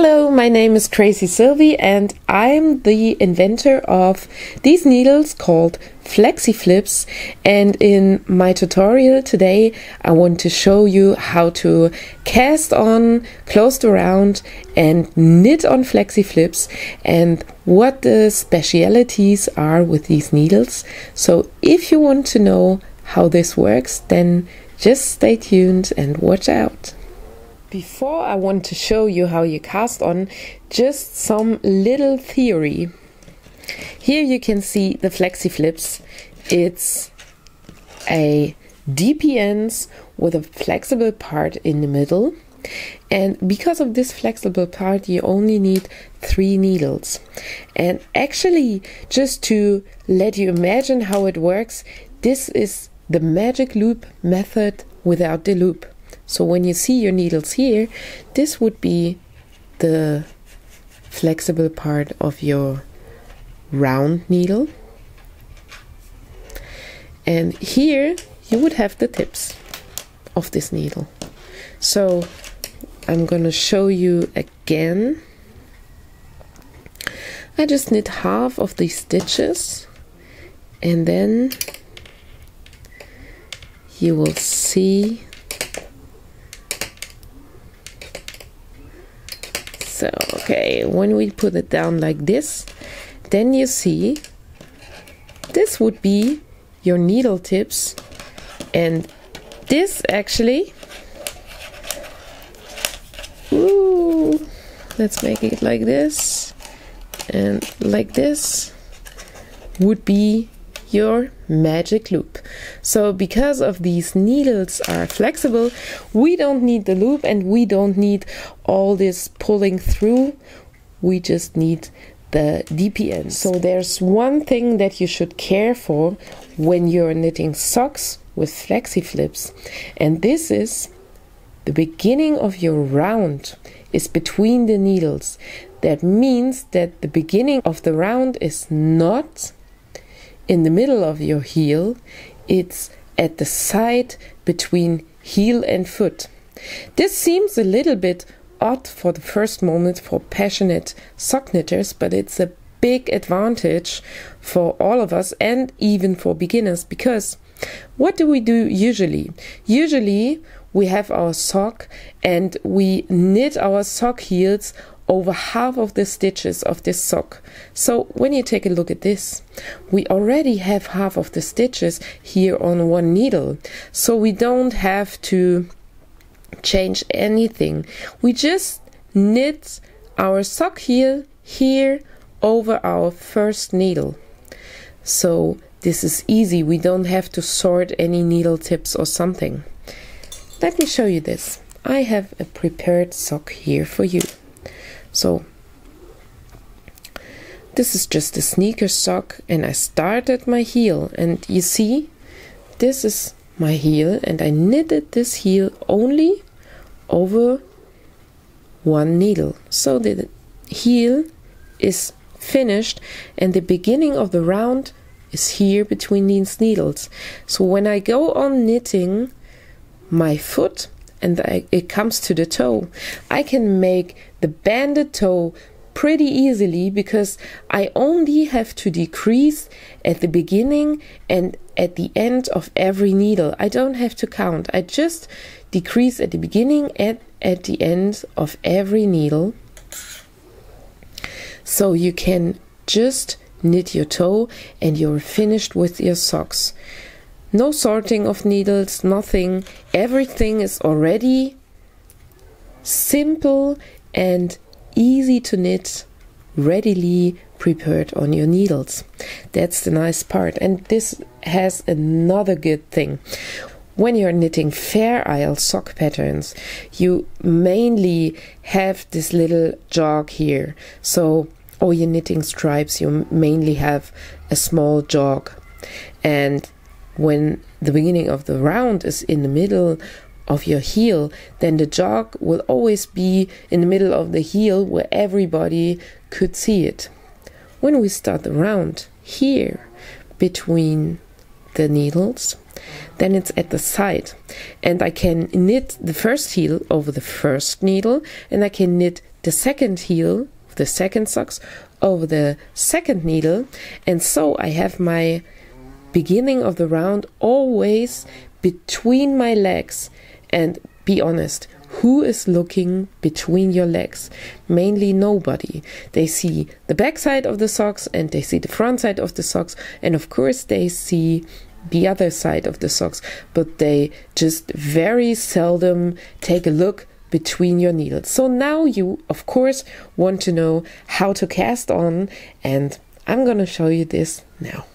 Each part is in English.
Hello, my name is CraSy Sylvie and I'm the inventor of these needles called FlexiFlips, and in my tutorial today I want to show you how to cast on, close around and knit on FlexiFlips and what the specialities are with these needles. So if you want to know how this works, then just stay tuned and watch out. Before I want to show you how you cast on, just some little theory. Here you can see the FlexiFlips. It's a DPNs with a flexible part in the middle. And because of this flexible part, you only need 3 needles. And actually, just to let you imagine how it works, this is the magic loop method without the loop. So when you see your needles here, this would be the flexible part of your round needle. And here you would have the tips of this needle. So I'm going to show you again. I just knit half of these stitches and then you will see. So, okay, when we put it down like this, then you see this would be your needle tips, and this actually, let's make it like this, and like this would be your magic loop. So because of these needles are flexible, we don't need the loop and we don't need all this pulling through. We just need the DPN. So there's one thing that you should care for when you're knitting socks with FlexiFlips, and this is the beginning of your round is between the needles. That means that the beginning of the round is not in the middle of your heel, it's at the side between heel and foot. This seems a little bit odd for the first moment for passionate sock knitters, but it's a big advantage for all of us and even for beginners, because what do we do usually? Usually we have our sock and we knit our sock heels over half of the stitches of this sock. So when you take a look at this, we already have half of the stitches here on one needle. So we don't have to change anything. We just knit our sock heel here over our first needle. So this is easy. We don't have to sort any needle tips or something. Let me show you this. I have a prepared sock here for you. So this is just a sneaker sock and I start at my heel, and you see this is my heel and I knitted this heel only over one needle. So the heel is finished and the beginning of the round is here between these needles. So when I go on knitting my foot and it comes to the toe, I can make the banded toe pretty easily because I only have to decrease at the beginning and at the end of every needle. I don't have to count. I just decrease at the beginning and at the end of every needle. So you can just knit your toe and you're finished with your socks. No sorting of needles, nothing. Everything is already simple and easy to knit, readily prepared on your needles. That's the nice part. And this has another good thing. When you're knitting Fair Isle sock patterns, you mainly have this little jog here. So, or you're knitting stripes, you mainly have a small jog. And when the beginning of the round is in the middle of your heel, then the jog will always be in the middle of the heel where everybody could see it. When we start the round here between the needles, then it's at the side, and I can knit the first heel over the first needle, and I can knit the second heel, the second socks, over the second needle, and so I have my beginning of the round always between my legs. And be honest, who is looking between your legs? Mainly nobody. They see the back side of the socks and they see the front side of the socks, and of course they see the other side of the socks, but they just very seldom take a look between your needles. So now you of course want to know how to cast on, and I'm gonna show you this now.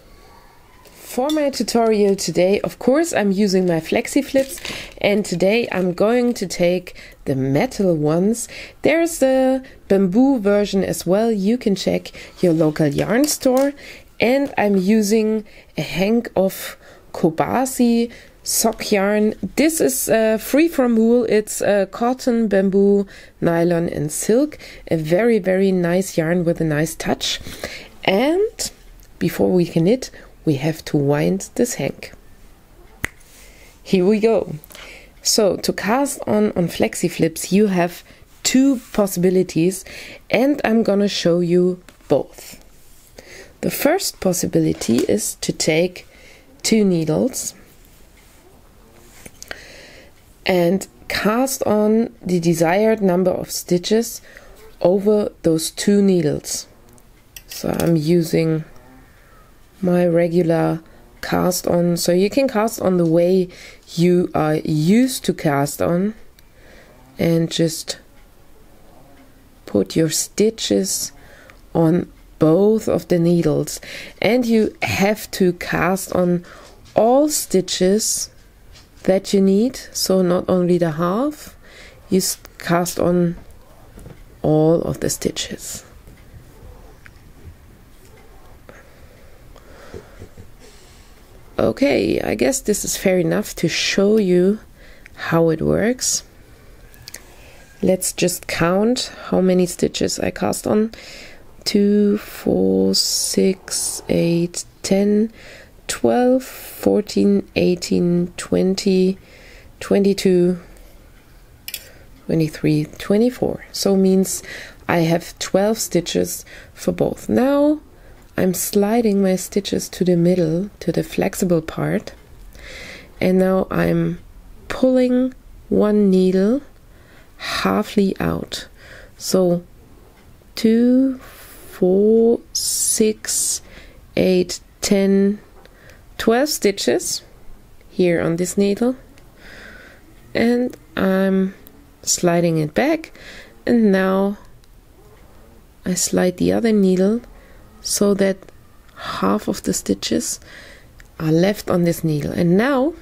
For my tutorial today, of course, I'm using my FlexiFlips, and today I'm going to take the metal ones. There's a bamboo version as well. You can check your local yarn store. And I'm using a hank of CraSy sock yarn. This is free from wool. It's cotton, bamboo, nylon and silk. A very, very nice yarn with a nice touch. And before we can knit, we have to wind this hank. Here we go. So to cast on FlexiFlips, you have two possibilities, and I'm gonna show you both. The first possibility is to take two needles and cast on the desired number of stitches over those two needles. So I'm using my regular cast on, so you can cast on the way you are used to cast on, and just put your stitches on both of the needles. And you have to cast on all stitches that you need, so not only the half, you cast on all of the stitches. Okay, I guess this is fair enough to show you how it works. Let's just count how many stitches I cast on. 2, 4, 6, 8, 10, 12, 14, 18, 20, 22, 23, 24. So means I have 12 stitches for both. Now I'm sliding my stitches to the middle, to the flexible part, and now I'm pulling one needle halfly out. So 2, 4, 6, 8, 10, 12 stitches here on this needle, and I'm sliding it back, and now I slide the other needle so that half of the stitches are left on this needle. And now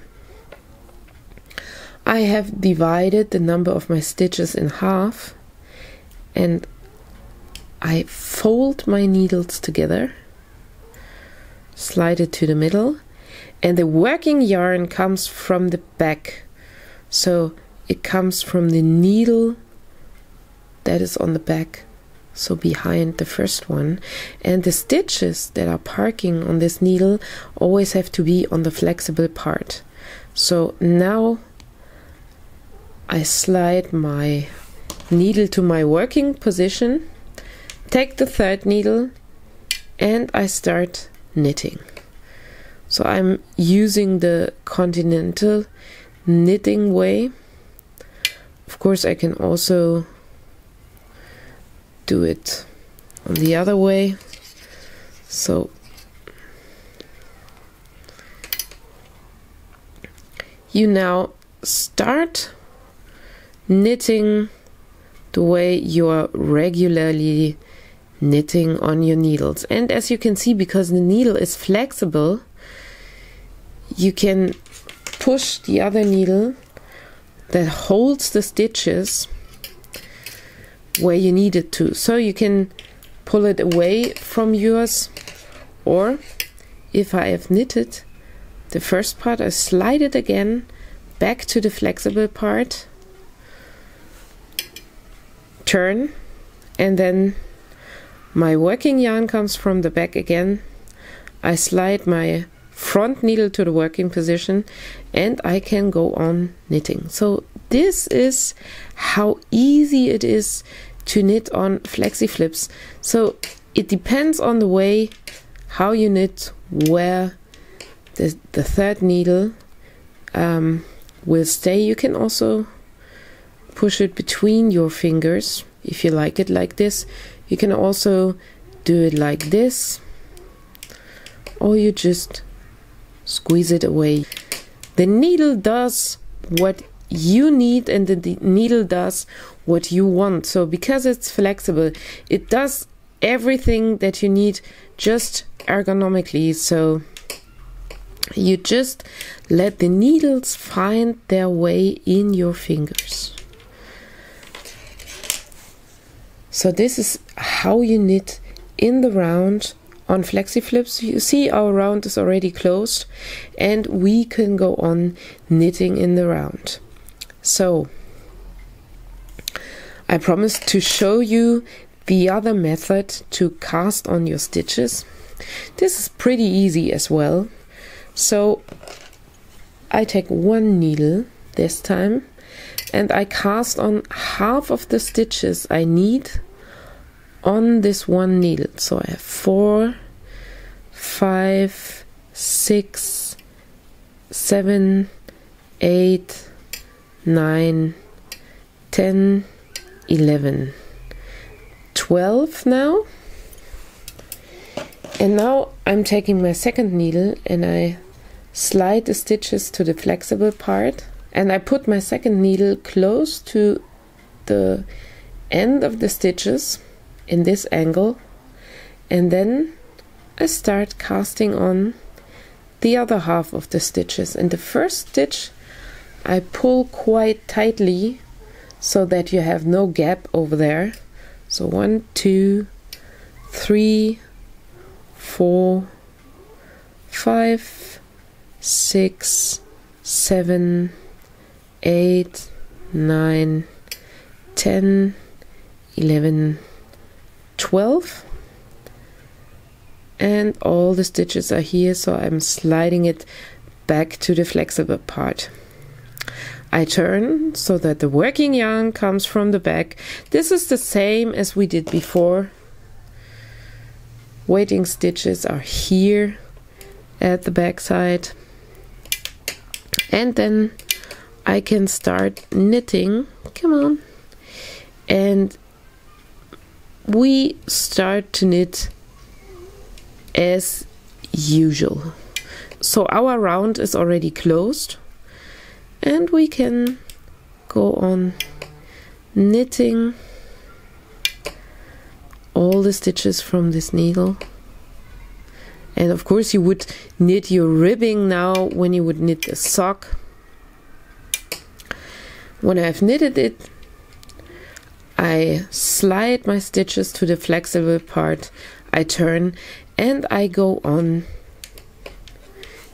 I have divided the number of my stitches in half, and I fold my needles together, slide it to the middle, and the working yarn comes from the back. So it comes from the needle that is on the back, so behind the first one, and the stitches that are parking on this needle always have to be on the flexible part. So now I slide my needle to my working position, take the third needle, and I start knitting. So I'm using the continental knitting way. Of course, I can also do it on the other way. So you now start knitting the way you are regularly knitting on your needles. And as you can see, because the needle is flexible, you can push the other needle that holds the stitches where you need it to. So you can pull it away from yours, or if I have knitted the first part, I slide it again back to the flexible part, turn, and then my working yarn comes from the back again. I slide my front needle to the working position, and I can go on knitting. So this is how easy it is to knit on FlexiFlips. So it depends on the way how you knit, where the third needle will stay. You can also push it between your fingers if you like it like this. You can also do it like this, or you just squeeze it away. The needle does what you need, and the needle does what you want. So because it's flexible, it does everything that you need, just ergonomically. So you just let the needles find their way in your fingers. So this is how you knit in the round on FlexiFlips. You see our round is already closed, and we can go on knitting in the round. So I promised to show you the other method to cast on your stitches. This is pretty easy as well. So I take one needle this time, and I cast on half of the stitches I need on this one needle. So I have 4, 5, 6, 7, 8, 9, 10, 11, 12 now. And now I'm taking my second needle and I slide the stitches to the flexible part, and I put my second needle close to the end of the stitches in this angle, and then I start casting on the other half of the stitches. In the first stitch I pull quite tightly so that you have no gap over there. So 1, 2, 3, 4, 5, 6, 7, 8, 9, 10, 11, 12, and all the stitches are here, so I'm sliding it back to the flexible part. I turn so that the working yarn comes from the back. This is the same as we did before. Waiting stitches are here at the back side, and then I can start knitting. Come on. And we start to knit as usual. So our round is already closed, and we can go on knitting all the stitches from this needle. And of course you would knit your ribbing now when you would knit a sock. When I've knitted it, I slide my stitches to the flexible part, I turn, and I go on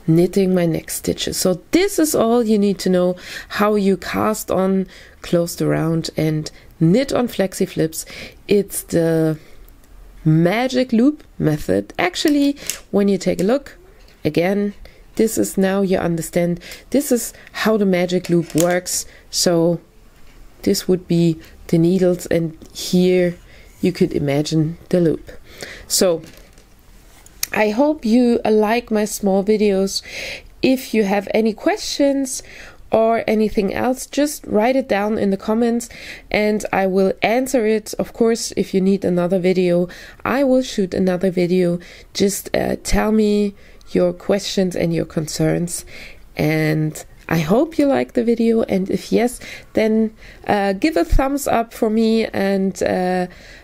knitting my next stitches. So this is all you need to know, how you cast on, close the round, and knit on FlexiFlips. It's the magic loop method. Actually, when you take a look again, this is, now you understand, this is how the magic loop works. So this would be the needles, and here you could imagine the loop. So I hope you like my small videos. If you have any questions or anything else, just write it down in the comments and I will answer it. Of course, if you need another video, I will shoot another video. Just tell me your questions and your concerns, and I hope you like the video, and if yes, then give a thumbs up for me and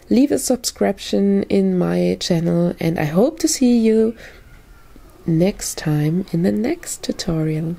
leave a subscription in my channel, and I hope to see you next time in the next tutorial.